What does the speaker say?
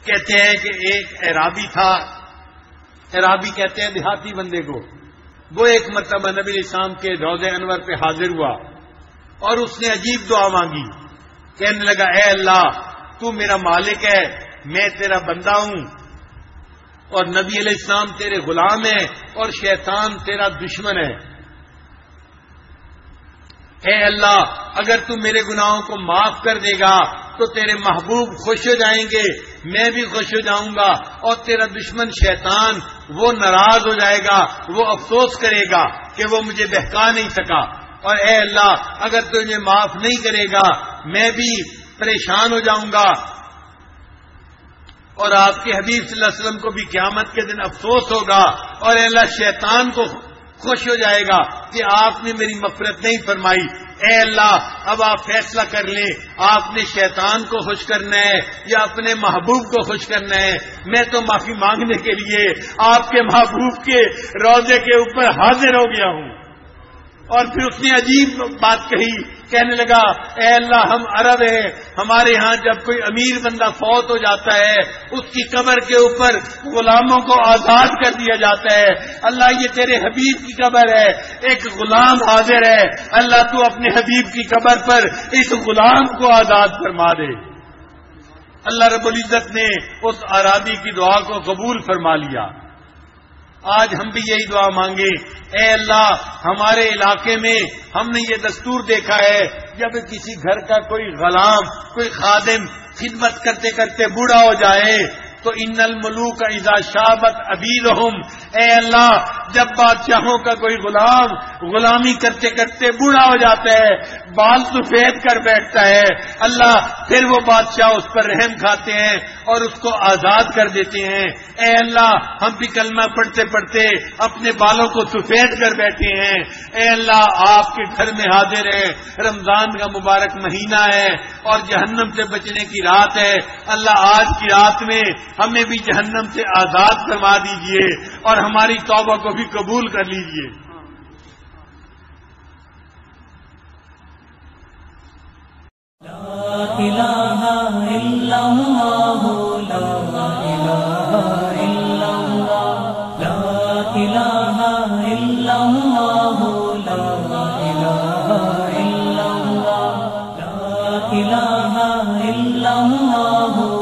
کہتے ہیں کہ ایک اعرابی تھا، اعرابی کہتے ہیں دیہاتی بندے کو، وہ ایک مرتبہ نبی علیہ السلام کے روضہ انور پہ حاضر ہوا اور اس نے عجیب دعا مانگی، کہنے لگا اے اللہ تو میرا مالک ہے، میں تیرا بندہ ہوں اور نبی علیہ السلام تیرے غلام ہیں اور شیطان تیرا دشمن ہے۔ اے اللہ اگر تو میرے گناہوں کو معاف کر دے گا تو تیرے محبوب خوش ہو جائیں گے، میں بھی خوش ہو جاؤں گا، اور تیرا دشمن شیطان وہ ناراض ہو جائے گا، وہ افسوس کرے گا کہ وہ مجھے بہکا نہیں سکا، اور اے اللہ اگر تو مجھے معاف نہیں کرے گا میں بھی پریشان ہو جاؤں گا، اور آپ کے حبیب صلی اللہ علیہ وسلم کو بھی قیامت کے دن افسوس ہوگا، اور اے اللہ شیطان کو خوش ہو جائے گا کہ آپ نے میری مغفرت نہیں فرمائی۔ اے اللہ اب آپ فیصلہ کر لیں، آپ نے شیطان کو خوش کرنا ہے یا اپنے محبوب کو خوش کرنا ہے؟ میں تو معافی مانگنے کے لیے آپ کے محبوب کے روضے کے اوپر حاضر ہو گیا ہوں۔ اور پھر اس نے عجیب بات کہی، کہنے لگا اے اللہ ہم عرب ہیں، ہمارے ہاں جب کوئی امیر بندہ فوت ہو جاتا ہے اس کی قبر کے اوپر غلاموں کو آزاد کر دیا جاتا ہے، اللہ یہ تیرے حبیب کی قبر ہے، ایک غلام حاضر ہے، اللہ تو اپنے حبیب کی قبر پر اس غلام کو آزاد فرما دے۔ اللہ رب العزت نے اس اعرابی کی دعا کو قبول فرما لیا۔ آج ہم بھی یہی دعا مانگیں، اے اللہ ہمارے علاقے میں ہم نے یہ دستور دیکھا ہے جب کسی گھر کا کوئی غلام کوئی خادم خدمت کرتے کرتے بوڑھا ہو جائے تو ان الملوک اذا شابت عبیدہم، اے اللہ جب بادشاہوں کا کوئی غلام غلامی کرتے کرتے بوڑھا ہو جاتا ہے، بال سفید کر بیٹھتا ہے، اللہ پھر وہ بادشاہ اس پر رحم کھاتے ہیں اور اس کو آزاد کر دیتے ہیں۔ اے اللہ ہم بھی کلمہ پڑھتے پڑھتے اپنے بالوں کو سفید کر بیٹھے ہیں، اے اللہ آپ کے گھر میں حاضر ہیں، رمضان کا مبارک مہینہ ہے اور جہنم سے بچنے کی رات ہے، اللہ آج کی رات میں ہمیں بھی جہنم سے آزاد فرما دیجئے اور ہماری توبہ کو بھی قبول کر لیجئے۔ لا الہ الا اللہ، لا الہ الا اللہ، لا الہ الا اللہ، لا الہ الا اللہ، لا الہ الا اللہ۔